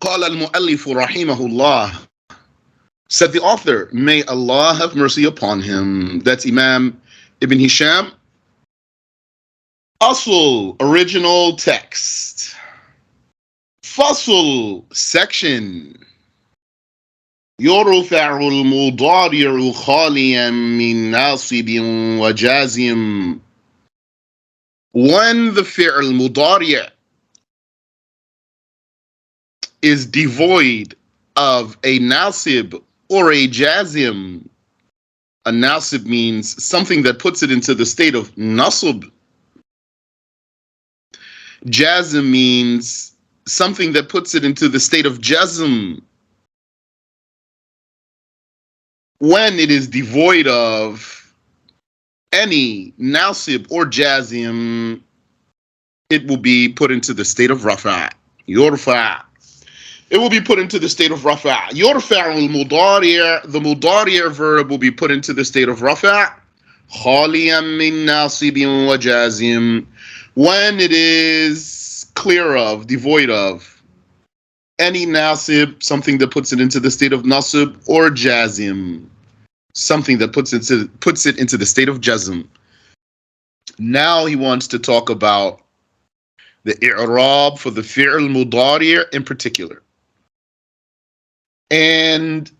قال المؤلف رحمه الله, said the author, may Allah have mercy upon him. That's Imam Ibn Hisham. Asl, original text. Fasl, section. يرفع المضارع خاليا من ناصب وجازم. When the fi'l mudari' is devoid of a nasib or a jazim. A nasib means something that puts it into the state of nasib. Jazm means something that puts it into the state of jazm. When it is devoid of any nasib or jazim, it will be put into the state of rafa. Yurfa. It will be put into the state of rafa. Yurfa al-mudari', the mudari' verb will be put into the state of rafa. Khaliyan min nasibin wa jazim. When it is clear of, devoid of any nasib, something that puts it into the state of nasib, or jazim, something that puts it into the state of jazm. Now he wants to talk about the i'rab for the fi'l mudari' in particular. And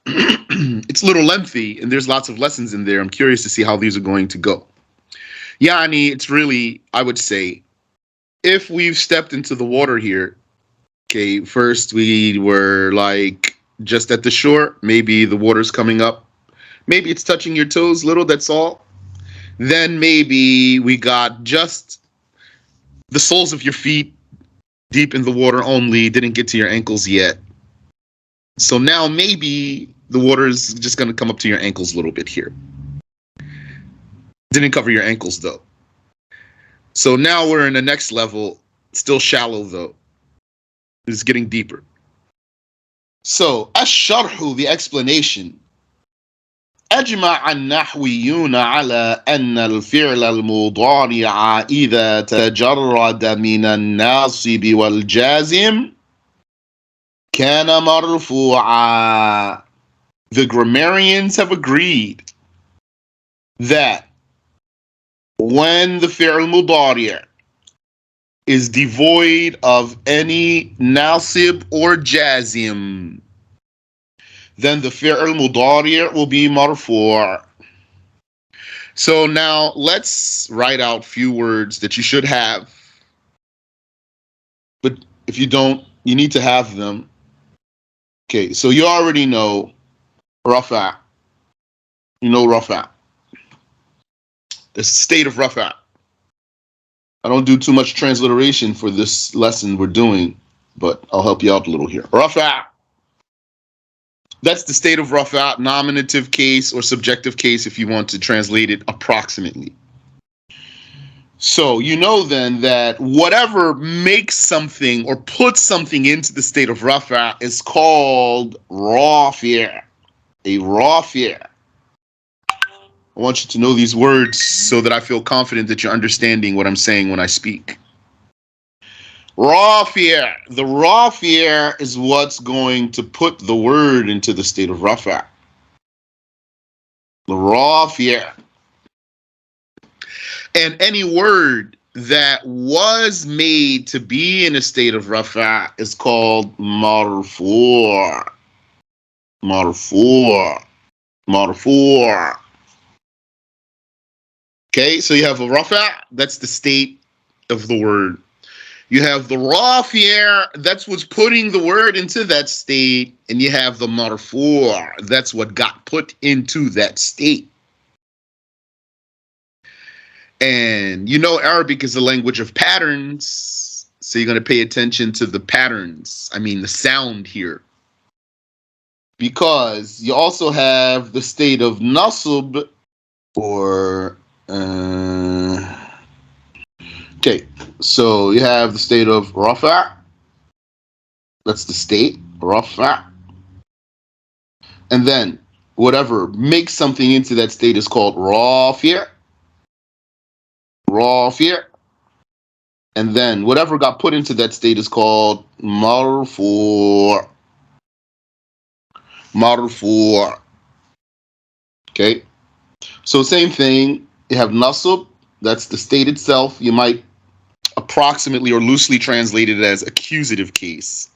it's a little lengthy, and there's lots of lessons in there. I'm curious to see how these are going to go. Yani, it's really, I would say, if we've stepped into the water here, okay, first we were like just at the shore, maybe the water's coming up, maybe it's touching your toes a little, that's all. Then maybe we got just the soles of your feet deep in the water only, didn't get to your ankles yet. So now maybe the water is just going to come up to your ankles a little bit here. Didn't cover your ankles though. So now we're in the next level, still shallow though. It's getting deeper. So ash-sharhu, the explanation. أجمع النحويون على أن الفعل المضارع إذا تجرد من الناصب والجازم كان مرفوعا. The grammarians have agreed that when the fi'l mudari' is devoid of any nasib or jazim, then the fi'l mudari' will be marfu'. So now let's write out a few words that you should have. But if you don't, you need to have them. Okay, so you already know rafa. You know rafa. The state of rafa. I don't do too much transliteration for this lesson we're doing, but I'll help you out a little here. Rafa. That's the state of rafa, nominative case or subjective case if you want to translate it approximately. So you know then that whatever makes something or puts something into the state of rafa is called rafi'. A rafi'. I want you to know these words so that I feel confident that you're understanding what I'm saying when I speak. Rafi'. The rafi' is what's going to put the word into the state of rafa'. The rafi'. And any word that was made to be in a state of rafa' is called marfoo'. Marfoo'. Marfoo'. Okay, so you have a rafa', that's the state of the word. You have the rafi', that's what's putting the word into that state. And you have the marfoo', that's what got put into that state. And you know Arabic is a language of patterns, so you're going to pay attention to the patterns. I mean the sound here. Because you also have the state of nasb or... okay, so you have the state of rafa'. That's the state, rafa'. And then whatever makes something into that state is called rafi'. Rafi'. And then whatever got put into that state is called Marfoo. Marfoo. Okay. So same thing. You have nasb. That's the state itself. You might approximately or loosely translate it as accusative case.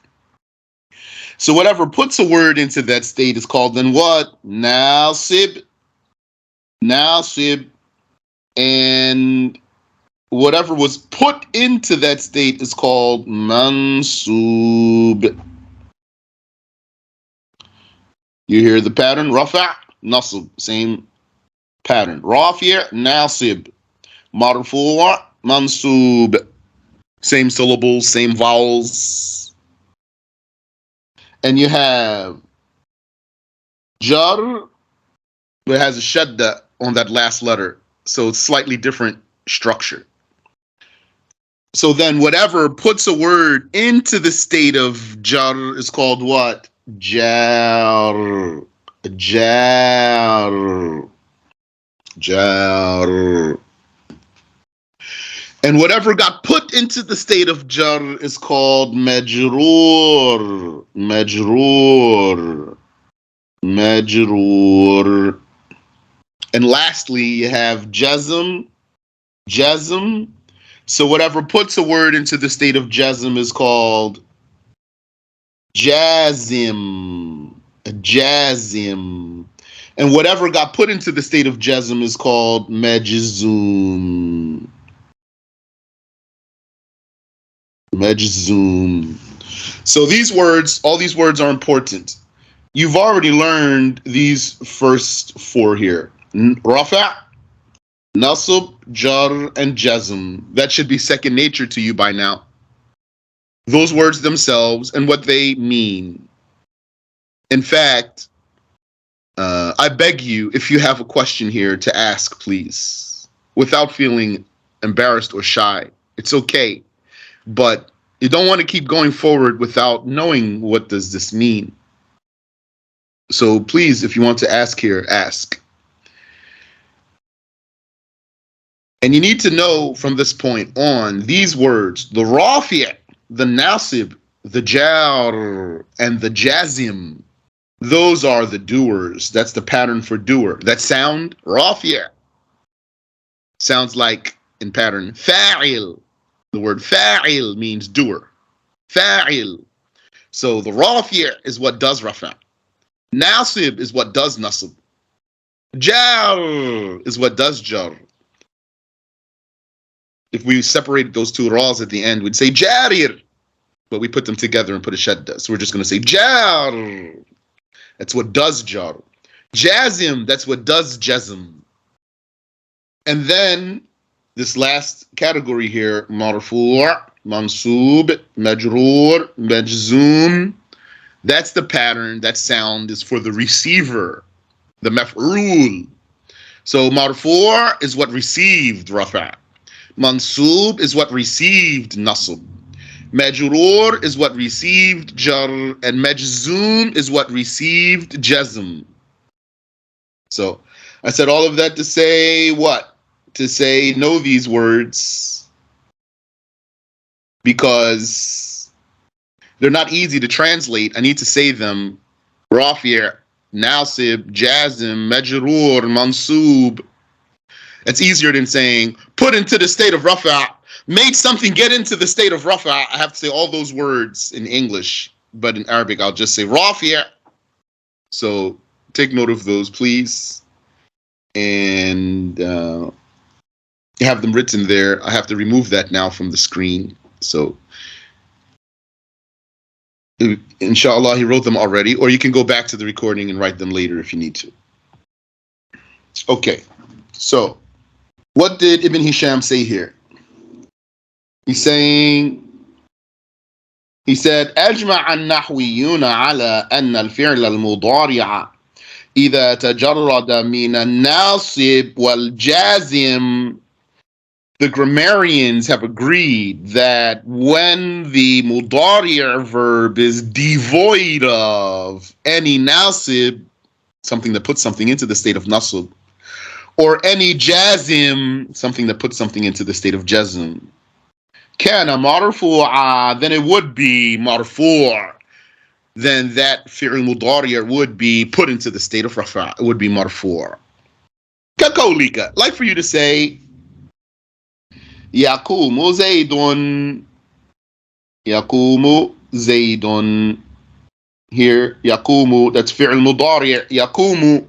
So whatever puts a word into that state is called then what? Nasib. Nasib. And whatever was put into that state is called mansub. You hear the pattern? Rafa, nasib. Same pattern. Rafi', nasib. Marfu', mansub. Same syllables, same vowels. And you have jar, but it has a shadda on that last letter. So it's slightly different structure. So then whatever puts a word into the state of jar is called what? Jar. Jar. Jar. And whatever got put into the state of jar is called majroor. Majroor. Majroor. And lastly, you have jazm. Jazm. So whatever puts a word into the state of jazm is called jazim. Jazim. And whatever got put into the state of jazm is called majzum. Majzum. So these words, all these words are important. You've already learned these first four here. Rafa', nasb, jar, and jazm. That should be second nature to you by now. Those words themselves and what they mean. In fact, I beg you, if you have a question here, to ask, please, without feeling embarrassed or shy. It's okay. But you don't want to keep going forward without knowing what does this mean. So please, if you want to ask here, ask. And you need to know from this point on, these words, the rafi', the nasib, the jar, and the jazim, those are the doers. That's the pattern for doer. That sound, rafi', sounds like in pattern fa'il. The word fa'il means doer. Fa'il. So the rafi' is what does rafa'. Nasib is what does nasib. Jar is what does jar. If we separated those two ra's at the end, we'd say jarir. But we put them together and put a shadda. So we're just going to say jar. That's what does jar. Jazim, that's what does jazm. And then this last category here, marfu', mansub, majroor, majzoom. That's the pattern. That sound is for the receiver, the maf'ul. So marfu' is what received rafa'. Mansub is what received nasb. Majroor is what received jar. And majzoom is what received jazm. So I said all of that to say what? To say know these words because they're not easy to translate. I need to say them. Rafi', nasib, jazm, majroor, mansub. It's easier than saying put into the state of rafa', made something get into the state of rafa'. I have to say all those words in English, but in Arabic I'll just say rafi'. So take note of those, please. And have them written there. I have to remove that now from the screen. So inshallah, he wrote them already, or you can go back to the recording and write them later if you need to. Okay, so what did Ibn Hisham say here? He said, أجمع النحويون على أن الفعل المضارع إذا تجرد من الناصب والجازم. The grammarians have agreed that when the mudari' verb is devoid of any nasib, something that puts something into the state of nasib, or any jazim, something that puts something into the state of jazm, كان مرفوعا, then it would be مرفوع. Then that fi'l mudari' would be put into the state of rafa'. It would be مرفوع. كقولك, like for you to say يقوم زيد. يقوم زيد. Here, يقوم, that's fi'l mudari'. يقوم.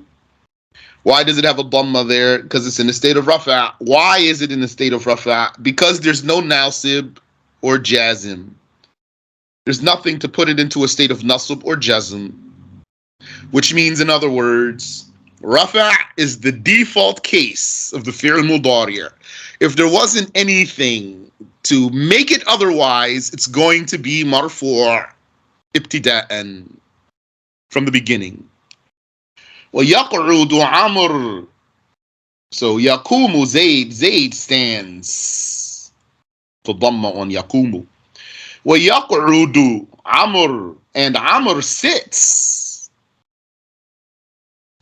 Why does it have a dhamma there? Because it's in the state of rafa'. Why is it in the state of rafa'? Because there's no nasib or jazim. There's nothing to put it into a state of nasib or jazm. Which means, in other words, rafa' is the default case of the fi'l mudari'. If there wasn't anything to make it otherwise, it's going to be marfu' ibtida'an, from the beginning. وَيَقْعُدُ عَمْرٌ. So يَقُومُ Zayd, Zayd stands. The dhamma on يَقُومُ. وَيَقْعُدُ عَمْرٌ, and Amr sits.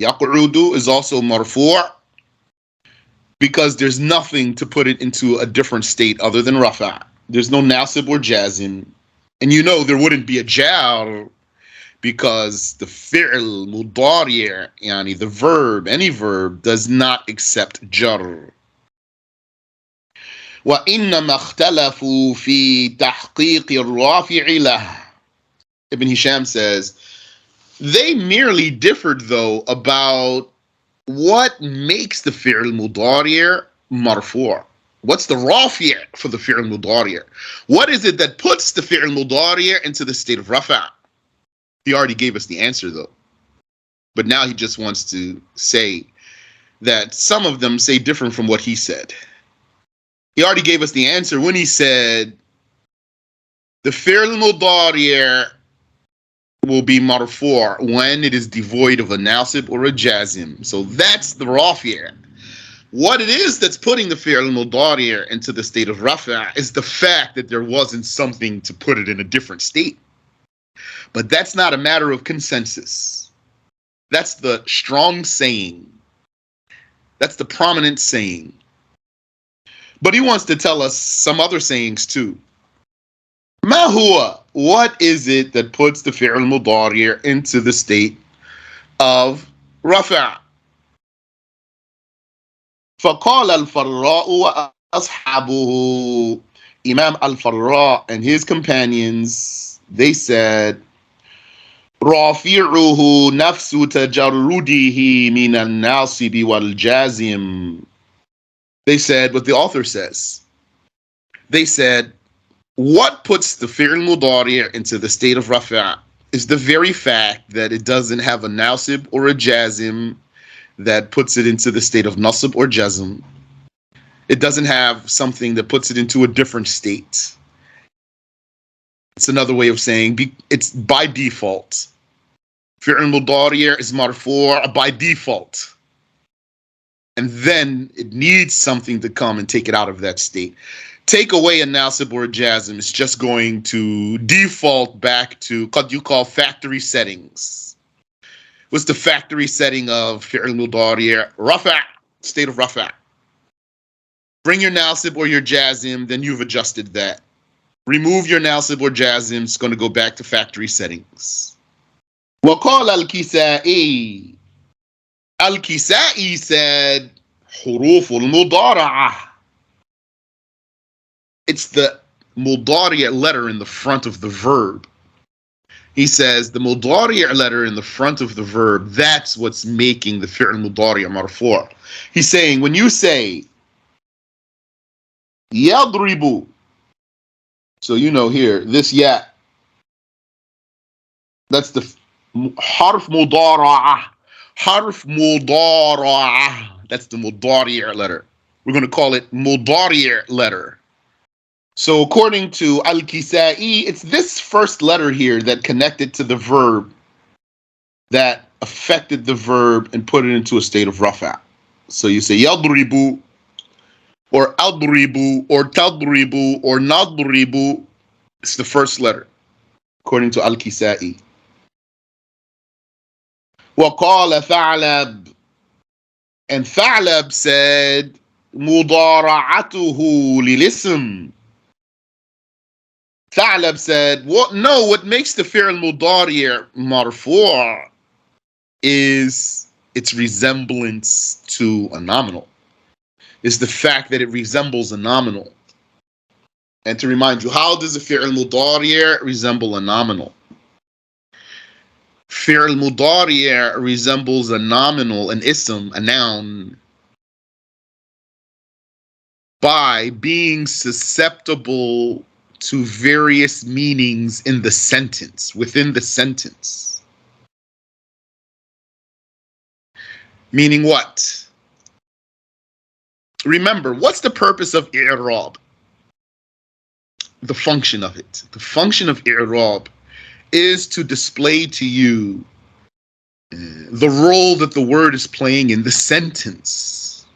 يَقْعُدُ is also marfu' because there's nothing to put it into a different state other than rafa'. There's no nasib or jazim. And you know there wouldn't be a jar because the fi'l mudari', yani the verb, any verb, does not accept jar. وَإِنَّمَا اخْتَلَفُوا فِي تَحْقِيقِ الرَّافِعِ لَهُ. Ibn Hisham says, they merely differed though about what makes the fi'l mudari' marfu'. What's the rafi' for the fi'l mudari'? What is it that puts the fi'l mudari' into the state of rafa'? He already gave us the answer though. But now he just wants to say that some of them say different from what he said. He already gave us the answer when he said the fi'l mudari' will be marfu' when it is devoid of a nasib or a jazim. So that's the rafi'. What it is that's putting the fi'l mudari' into the state of rafa' is the fact that there wasn't something to put it in a different state. But that's not a matter of consensus. That's the strong saying. That's the prominent saying. But he wants to tell us some other sayings too. MaHw, what is it that puts the fi'l mudari' into the state of rafa'? فقال الفراء وأصحابه. Imam al-Farra and his companions, they said, رافعه نفس تجرده من الناصب والجازم. They said what the author says. They said, what puts the fi'l mudari' into the state of rafa' is the very fact that it doesn't have a nasib or a jazim that puts it into the state of nasib or jazm. It doesn't have something that puts it into a different state. It's another way of saying it's by default. Fi'l mudari' is marfu' by default. And then it needs something to come and take it out of that state. Take away a nasib or a jazm, it's just going to default back to what you call factory settings. What's the factory setting of fi'l mudari'? Rafa', state of rafa'. Bring your nasib or your jazim, then you've adjusted that. Remove your nasib or jazim, it's going to go back to factory settings. وقال الكسائي. Al-Kisa'i said, حروف المضارعة. It's the mudari' letter in the front of the verb. He says the mudari' letter in the front of the verb, that's what's making the fi'l mudari' marfu'. He's saying, when you say يضرب, so you know here, this ya, that's the harf mudara'ah. Harf mudara'ah. That's the mudari' letter. We're going to call it mudari' letter. So according to Al-Kisa'i, it's this first letter here that connected to the verb that affected the verb and put it into a state of rafa'. So you say yadribu, or adribu, or tadribu, or nadribu. It's the first letter, according to Al-Kisa'i. وَقَالَ ثَعْلَبْ, and Tha'lab said, مُضَارَعَتُهُ لِلِسْمِ. Thalab said, "What? No, what makes the fi'l mudari' marfu' is its resemblance to a nominal. Is the fact that it resembles a nominal. And to remind you, how does a fi'l mudari' resemble a nominal? Fi'l mudari' resembles a nominal, an ism, a noun, by being susceptible to various meanings in the sentence, within the sentence. Meaning what? Remember, what's the purpose of i'rab? The function of it. The function of i'rab is to display to you the role that the word is playing in the sentence.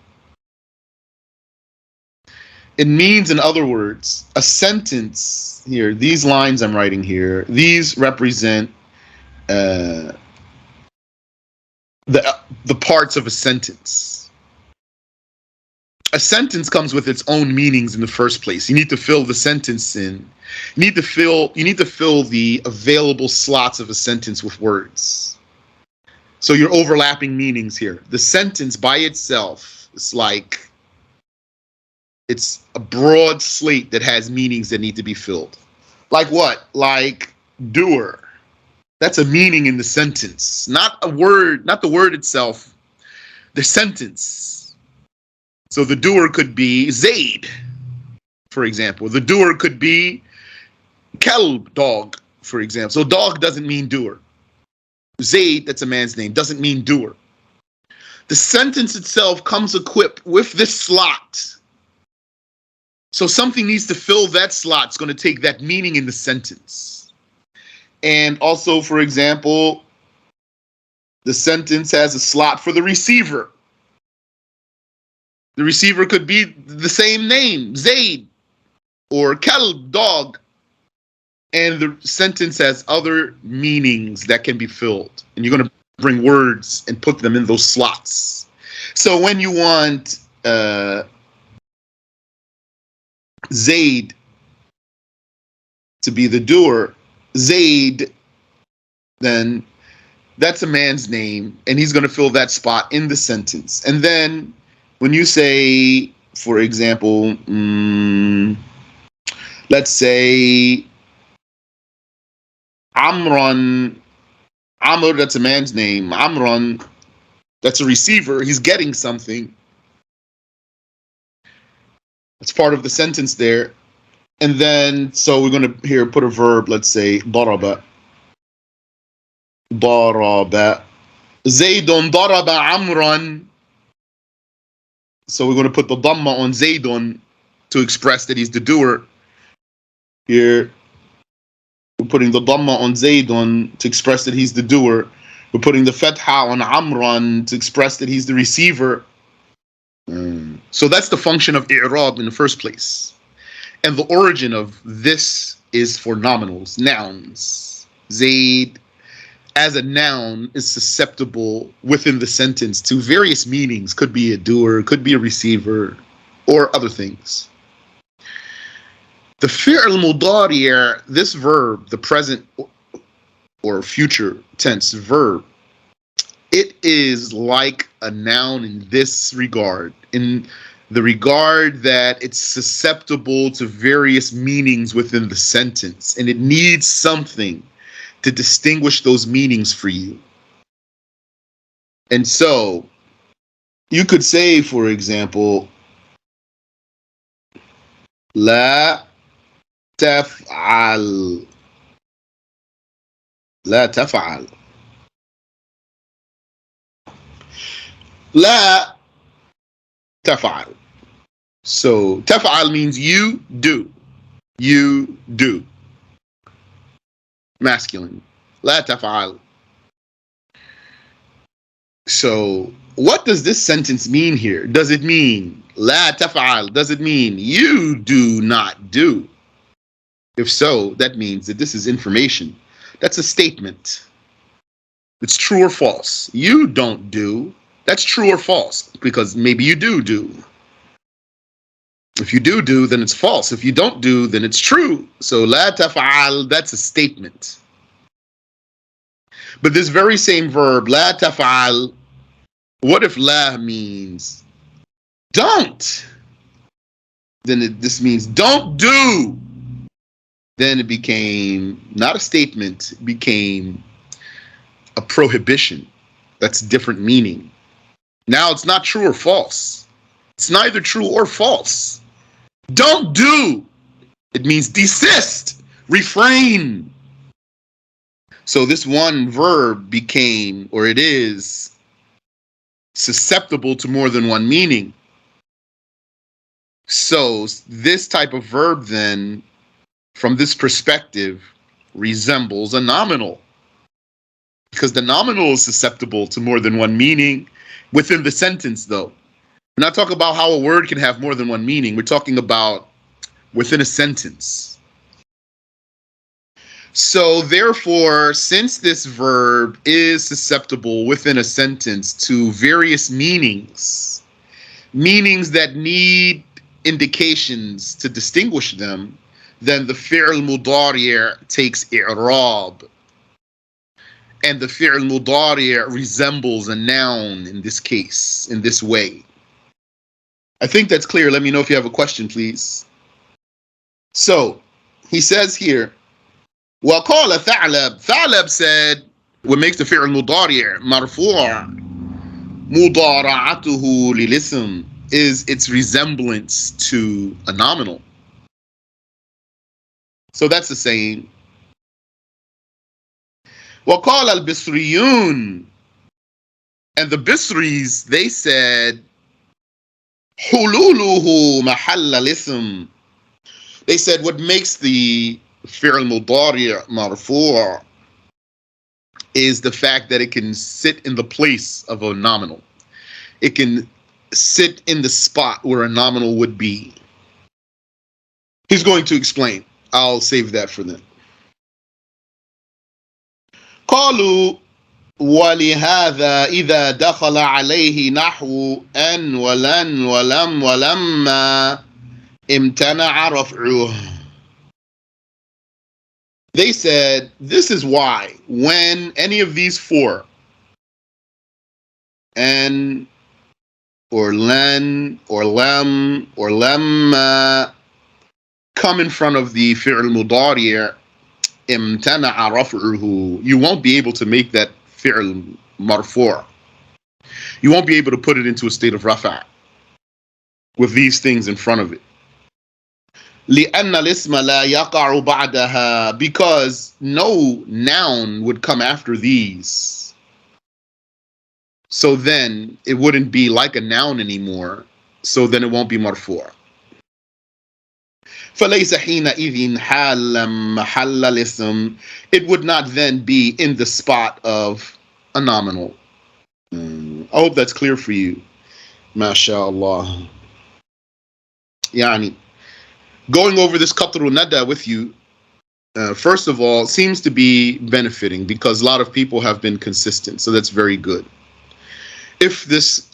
It means, in other words, a sentence here, these lines I'm writing here, these represent the parts of a sentence. A sentence comes with its own meanings in the first place. You need to fill the sentence in. You need to fill the available slots of a sentence with words. So you're overlapping meanings here. The sentence by itself is like, it's a broad slate that has meanings that need to be filled. Like what? Like doer. That's a meaning in the sentence, not a word, not the word itself, the sentence. So the doer could be Zaid, for example. The doer could be Kelb, dog, for example. So dog doesn't mean doer. Zaid, that's a man's name, doesn't mean doer. The sentence itself comes equipped with this slot. So something needs to fill that slot. It's going to take that meaning in the sentence. And also, for example, the sentence has a slot for the receiver. The receiver could be the same name, Zaid, or Kelb, dog. And the sentence has other meanings that can be filled. And you're going to bring words and put them in those slots. So when you want Zaid to be the doer, Zaid, then that's a man's name, and he's going to fill that spot in the sentence. And then when you say, for example, let's say Amr, that's a man's name. Amran, that's a receiver. He's getting something. That's part of the sentence there. And then, so we're going to here put a verb, let's say, daraba. Daraba. Zaydun daraba Amran. So we're going to put the dhamma on Zaydun to express that he's the doer. Here, we're putting the dhamma on Zaydun to express that he's the doer. We're putting the fatha on Amran to express that he's the receiver. So that's the function of i'rab in the first place. And the origin of this is for nominals, nouns. Zayd, as a noun, is susceptible within the sentence to various meanings. Could be a doer, could be a receiver, or other things. The fi'l mudari', this verb, the present or future tense verb, it is like a noun in this regard, in the regard that it's susceptible to various meanings within the sentence, and it needs something to distinguish those meanings for you. And so you could say, for example, La taf'al. La taf'al. La taf'al. So taf'al means you do. You do. Masculine. La taf'al. So what does this sentence mean here? Does it mean la taf'al? Does it mean you do not do? If so, that means that this is information. That's a statement. It's true or false. You don't do. That's true or false, because maybe you do. If you do, then it's false. If you don't do, then it's true. So la taf'al, that's a statement. But this very same verb, la taf'al, what if la means don't? Then this means don't do. Then it became not a statement, it became a prohibition. That's different meaning. Now it's not true or false. It's neither true or false. Don't do. It means desist, refrain. So this one verb became, or it is, susceptible to more than one meaning. So this type of verb then, from this perspective, resembles a nominal. Because the nominal is susceptible to more than one meaning within the sentence, though. We're not talking about how a word can have more than one meaning. We're talking about within a sentence. So therefore, since this verb is susceptible within a sentence to various meanings that need indications to distinguish them, then the fi'l mudari' takes i'rab. And the fi'l mudari' resembles a noun in this case, in this way. I think that's clear. Let me know if you have a question, please. So, he says here, وَقَالَ ثَعْلَبْ Thalab said, what makes the fi'l mudari' marfoo' mudara'atuhu lil-ism is its resemblance to a nominal. So that's the saying. وَقَالَ الْبِصْرِيُّونَ and the Bisris, they said, حُلُولُهُ مَحَلَّ الْإِسْمِ they said what makes the fi'l mudari' marfoo' is the fact that it can sit in the place of a nominal. It can sit in the spot where a nominal would be. He's going to explain. I'll save that for them. قالوا ولهذا إذا دخل عليه نحو أن ولن ولم ولما امتنع رفعه. They said this is why when any of these four, an or len or lam or lamma, come in front of the fi'l mudari' imtana'a raf'uhu, you won't be able to make that fi'l marfu'. You won't be able to put it into a state of rafa' with these things in front of it. لأن الاسم لا يقع بعدها, because no noun would come after these. So then it wouldn't be like a noun anymore. So then it won't be marfu'. فليس حينئذ حالا محل الاسم, it would not then be in the spot of a nominal. I hope that's clear for you. MashaAllah. Yani, going over this qatru nada with you, first of all, seems to be benefiting because a lot of people have been consistent. So that's very good. If this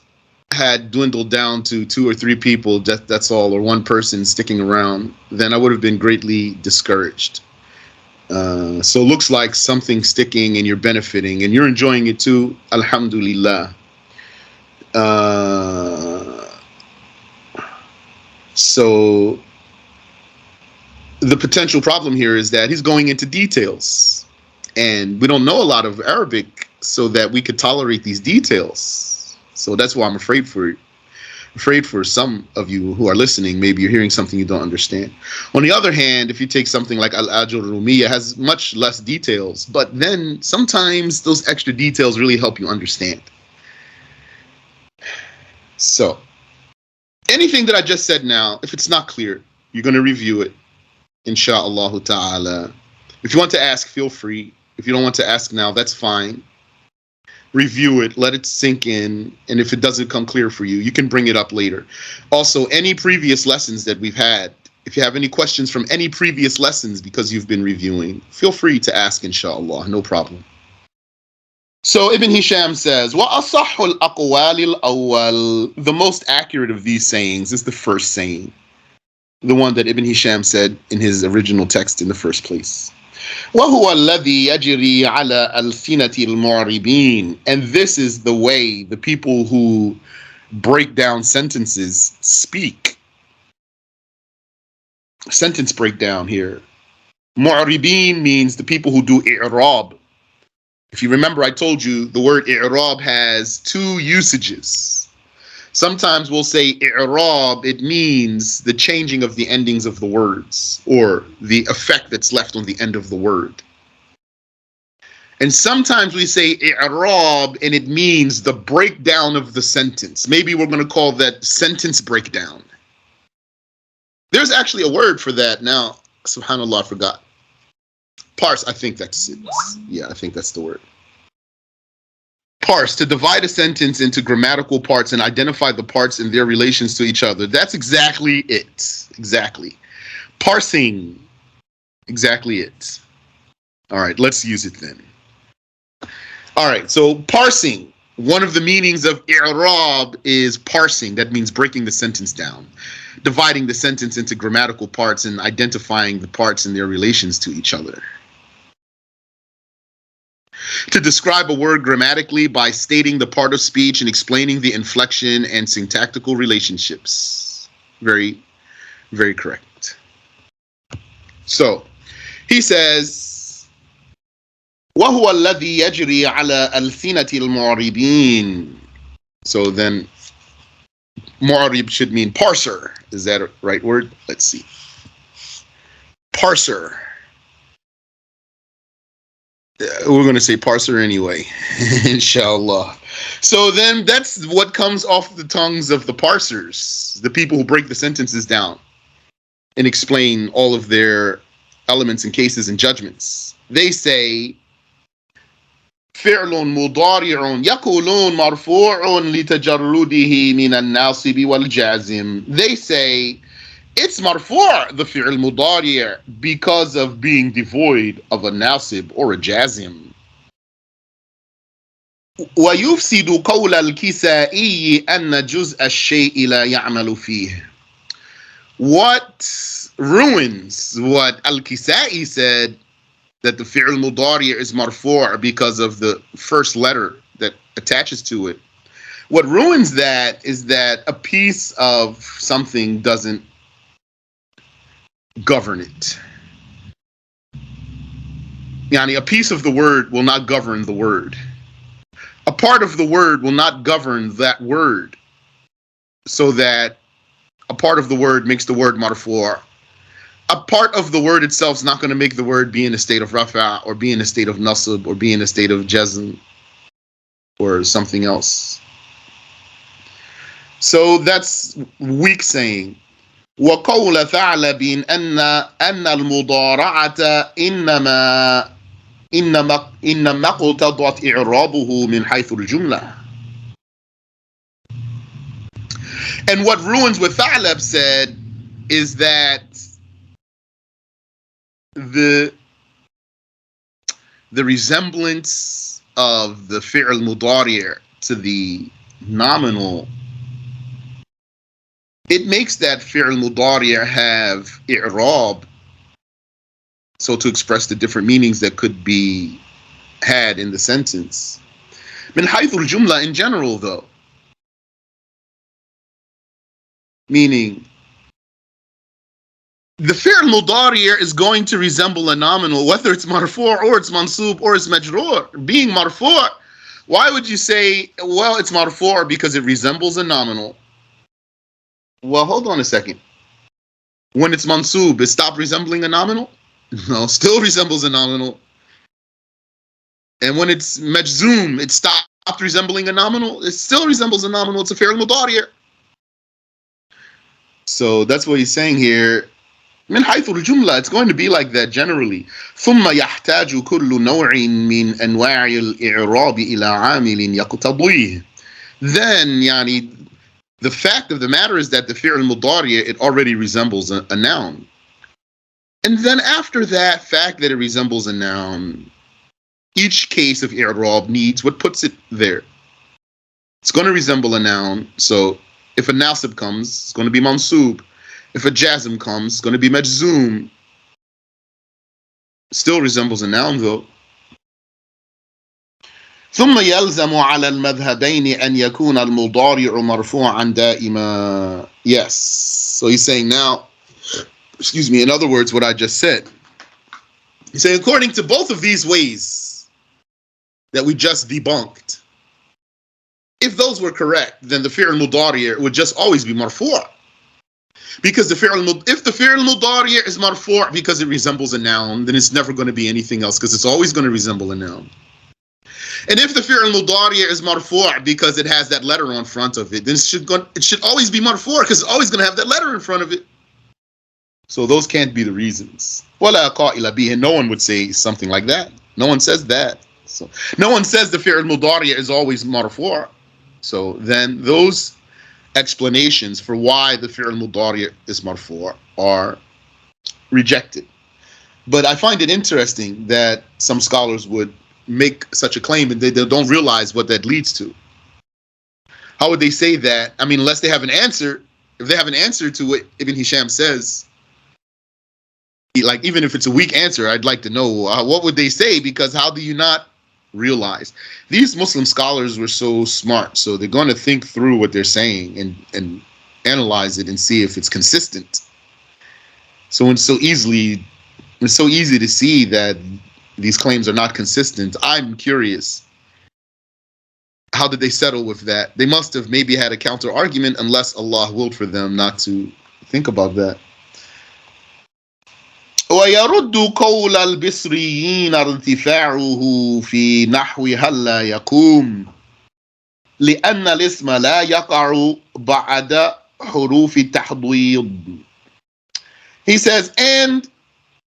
had dwindled down to 2 or 3 people, that's all, or one person sticking around, then I would have been greatly discouraged. So it looks like something's sticking and you're benefiting and you're enjoying it too. Alhamdulillah. So the potential problem here is that he's going into details, and we don't know a lot of Arabic so that we could tolerate these details. So that's why I'm afraid for some of you who are listening. Maybe you're hearing something you don't understand. On the other hand, if you take something like Al-Ajurumiyya, it has much less details, but then sometimes those extra details really help you understand. So anything that I just said now, if it's not clear, you're going to review it, insha'Allah ta'ala. If you want to ask, feel free. If you don't want to ask now, that's fine. Review it, let it sink in, and if it doesn't come clear for you, you can bring it up later. Also, any previous lessons that we've had, if you have any questions from any previous lessons because you've been reviewing, feel free to ask, inshallah, no problem. So Ibn Hisham says, وَأَصَحُّ الْأَقْوَالِ الْأَوَّلِ, the most accurate of these sayings is the first saying. the one that Ibn Hisham said in his original text in the first place. وَهُوَ الَّذِي يَجْرِي عَلَى أَلْسِنَةِ الْمُعْرِبِينَ. And this is the way the people who break down sentences speak. Sentence breakdown here. Mu'ribin means the people who do i'rab. If you remember, I told you the word i'rab has two usages. Sometimes we'll say i'rab, it means the changing of the endings of the words or the effect that's left on the end of the word. And sometimes we say i'rab and it means the breakdown of the sentence. Maybe we're going to call that sentence breakdown. There's actually a word for that now. Subhanallah, I forgot. Parse, I think that's it. Yeah, I think that's the word. Parse, to divide a sentence into grammatical parts and identify the parts and their relations to each other. That's exactly it. Exactly. Parsing. Exactly it. All right, let's use it then. All right, so parsing. One of the meanings of i'rab is parsing. That means breaking the sentence down, dividing the sentence into grammatical parts and identifying the parts and their relations to each other. To describe a word grammatically by stating the part of speech and explaining the inflection and syntactical relationships. Very, very correct. So, he says, وَهُوَ الَّذِي يَجْرِي عَلَى أَلْسِنَةِ الْمُعْرِبِينَ. So then, mu'rib should mean parser. Is that a right word? Let's see. Parser. We're going to say parser anyway, inshallah. So then that's what comes off the tongues of the parsers, the people who break the sentences down and explain all of their elements and cases and judgments. They say, فعل مضارع يقولون مرفوع لتجرده من الناصب والجازم. They say it's marfu', the fi'l mudari', because of being devoid of a nasib or a jazim. ويفسد قول الكسائي أن جزء الشيء لا يعمل فيه. What ruins what al-Kisai said, that the fi'l mudari' is marfu' because of the first letter that attaches to it. What ruins that is that a piece of something doesn't govern it. Yani, a piece of the word will not govern the word. A part of the word will not govern that word, so that a part of the word makes the word marfu'. A part of the word itself is not going to make the word be in a state of rafa' or be in a state of nasb or be in a state of jazm or something else. So that's weak saying. وقول ثعلب أن المضارعة إنما اقتضت إعرابه من حيث الجملة. And what ruins what Tha'lab said is that the resemblance of the fi'l mudari' to the nominal, it makes that fi'l mudari' have i'rab, so to express the different meanings that could be had in the sentence. Min haythu al-jumla, in general though, meaning the fi'l mudari' is going to resemble a nominal, whether it's marfu' or it's mansub or it's majroor. Being marfu', why would you say, well, it's marfu' because it resembles a nominal? Well, hold on a second. When it's mansub, it stopped resembling a nominal? No, still resembles a nominal. And when it's majzoom, it stopped resembling a nominal? It still resembles a nominal. It's a fi'l mudari'. So that's what he's saying here. من حيث الجملة, it's going to be like that generally. ثم يحتاج كل نوع من أنواع الإعراب إلى عامل يقتضيه. Then, yani, the fact of the matter is that the fi'l mudari', it already resembles a noun. And then after that fact that it resembles a noun, each case of i'rab needs what puts it there. It's going to resemble a noun. So if a nasib comes, it's going to be mansub. If a jazm comes, it's going to be majzoom. Still resembles a noun though. ثم يلزم على المذهبين أن يكون المضارع مرفوعا دائما. Yes. So he's saying now, excuse me, in other words, what I just said. He's saying according to both of these ways that we just debunked, if those were correct, then the fi'l mudari' would just always be marfu'. Because if the fi'l mudari' is marfu' because it resembles a noun, then it's never going to be anything else because it's always going to resemble a noun. And if the fi'l mudari' is marfu' because it has that letter on front of it, then it should always be marfu' because it's always going to have that letter in front of it. So those can't be the reasons. وَلَا قَائِلَ بِهِ. No one would say something like that. No one says that. So no one says the fi'l mudari' is always marfu'. So then those explanations for why the fi'l mudari' is marfu' are rejected. But I find it interesting that some scholars would make such a claim and they don't realize what that leads to. How would they say that? I mean, unless they have an answer. If they have an answer to what Ibn Hisham says, like even if it's a weak answer, I'd like to know what would they say, because how do you not realize? These Muslim scholars were so smart, so they're going to think through what they're saying and analyze it and see if it's consistent. So it's so easy to see that these claims are not consistent. I'm curious, how did they settle with that? They must have maybe had a counter argument, unless Allah willed for them not to think about that. ويرد قول البصريين ارتفاعه في نحو هلا يقوم لأن الاسم لا يقع بعد حروف التحضيض. He says, and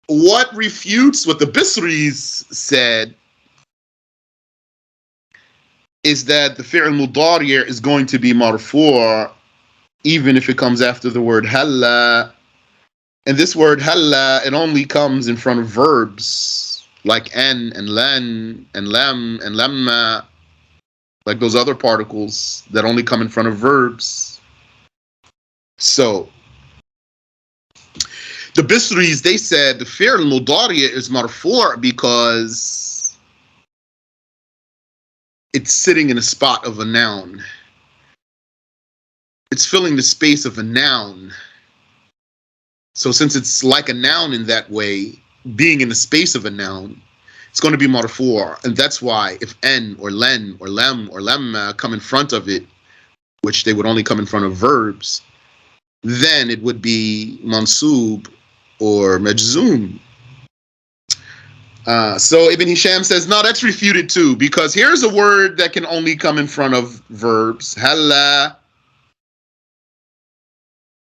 what refutes what the Bisris said is that the fi'l mudari' is going to be marfu' even if it comes after the word halla. And this word halla, it only comes in front of verbs like en and len and lem and lemma, like those other particles that only come in front of verbs. So the Bisris, they said the fi'l mudari' is marfu' because it's sitting in a spot of a noun. It's filling the space of a noun. So since it's like a noun in that way, being in the space of a noun, it's going to be marfu'. And that's why if en or len or lem or lemma come in front of it, which they would only come in front of verbs, then it would be mansub or majzoom. So Ibn Hisham says, no, that's refuted too, because here's a word that can only come in front of verbs. Halla.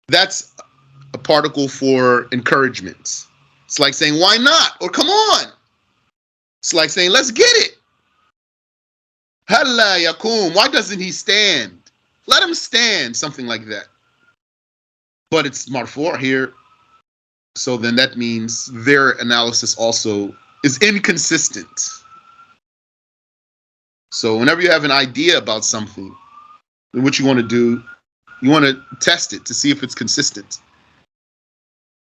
That's a particle for encouragement. It's like saying, why not? Or come on. It's like saying, let's get it. Halla yakum. Why doesn't he stand? Let him stand. Something like that. But it's marfu' here. So then that means their analysis also is inconsistent. So whenever you have an idea about something, then what you want to do, you want to test it to see if it's consistent.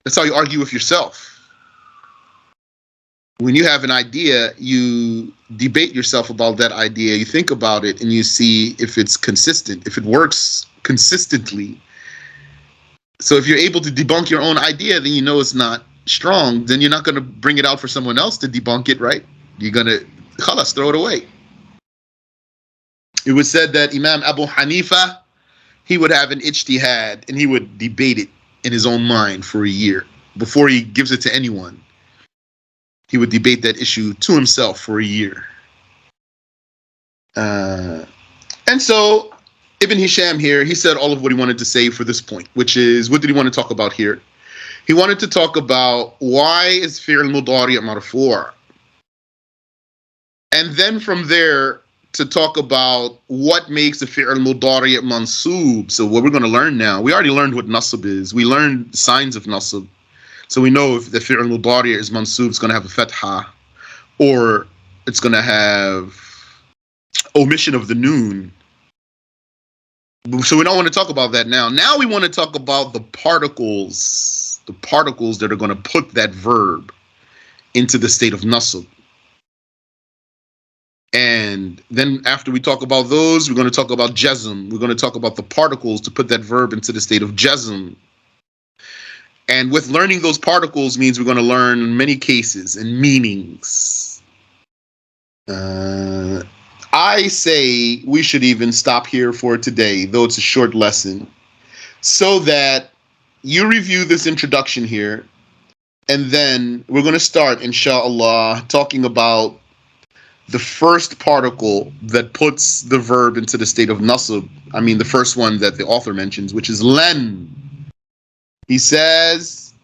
That's how you argue with yourself. When you have an idea, you debate yourself about that idea. You think about it and you see if it's consistent, if it works consistently. So if you're able to debunk your own idea, then you know it's not strong. Then you're not going to bring it out for someone else to debunk it, right? You're going to, khalas, throw it away. It was said that Imam Abu Hanifa, he would have an ijtihad and he would debate it in his own mind for a year before he gives it to anyone. He would debate that issue to himself for a year. And so Ibn Hisham here, he said all of what he wanted to say for this point, which is, what did he want to talk about here? He wanted to talk about why is fi'l mudari' marfu'? And then from there, to talk about what makes the fi'l mudari' mansub. So what we're going to learn now, we already learned what nasb is. We learned signs of nasb. So we know if the fi'l mudari' is mansub, it's going to have a fatha, or it's going to have omission of the noon. So we don't want to talk about that now. Now we want to talk about the particles that are going to put that verb into the state of nasb. And then after we talk about those, we're going to talk about jazm. We're going to talk about the particles to put that verb into the state of jazm. And with learning those particles means we're going to learn many cases and meanings. I say we should even stop here for today, though it's a short lesson, so that you review this introduction here. And then we're going to start, inshallah, talking about the first particle that puts the verb into the state of nasb. I mean, the first one that the author mentions, which is len. He says,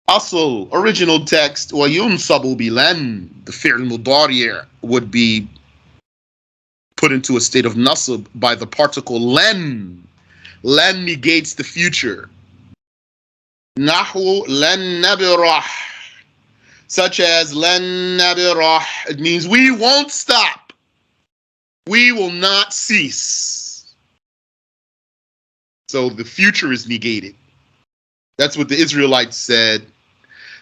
asl, original text, wa yunsabu bi len. The fi'l mudari' would be put into a state of nasb by the particle len. Len negates the future. naHw len nabirah. Such as len nabirah, it means we won't stop. We will not cease. So the future is negated. That's what the Israelites said.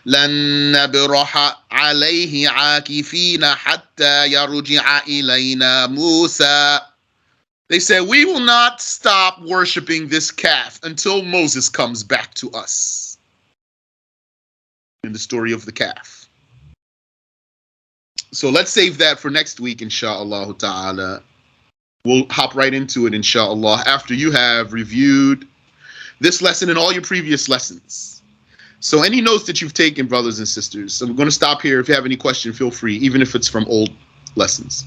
لن نبرح عليه عاكفين حتى يرجع إلينا موسى. They said, we will not stop worshiping this calf until Moses comes back to us. In the story of the calf. So let's save that for next week, inshallah ta'ala. We'll hop right into it, inshallah, after you have reviewed this lesson and all your previous lessons. So any notes that you've taken, brothers and sisters, I'm going to stop here. If you have any question, feel free, even if it's from old lessons.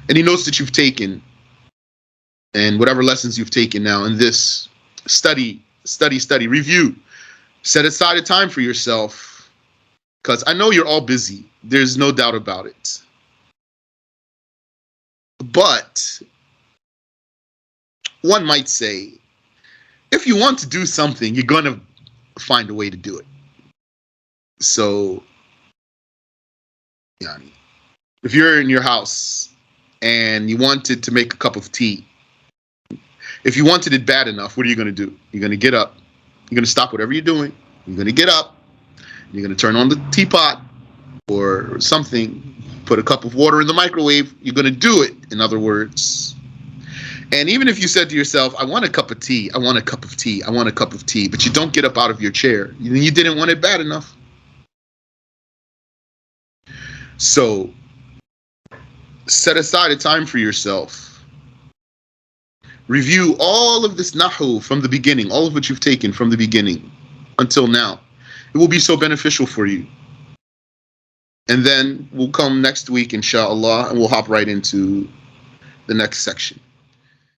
Any notes that you've taken and whatever lessons you've taken now in this study, review, set aside a time for yourself. Because I know you're all busy. There's no doubt about it. But one might say, if you want to do something, you're going to find a way to do it. So, if you're in your house and you wanted to make a cup of tea, if you wanted it bad enough, what are you going to do? You're going to get up. You're going to stop whatever you're doing. You're going to get up. You're going to turn on the teapot or something, put a cup of water in the microwave. You're going to do it, in other words. And even if you said to yourself, I want a cup of tea, I want a cup of tea, I want a cup of tea, but you don't get up out of your chair, you didn't want it bad enough. So set aside a time for yourself. Review all of this naHw from the beginning, all of what you've taken from the beginning until now. It will be so beneficial for you. And then we'll come next week, inshallah, and we'll hop right into the next section.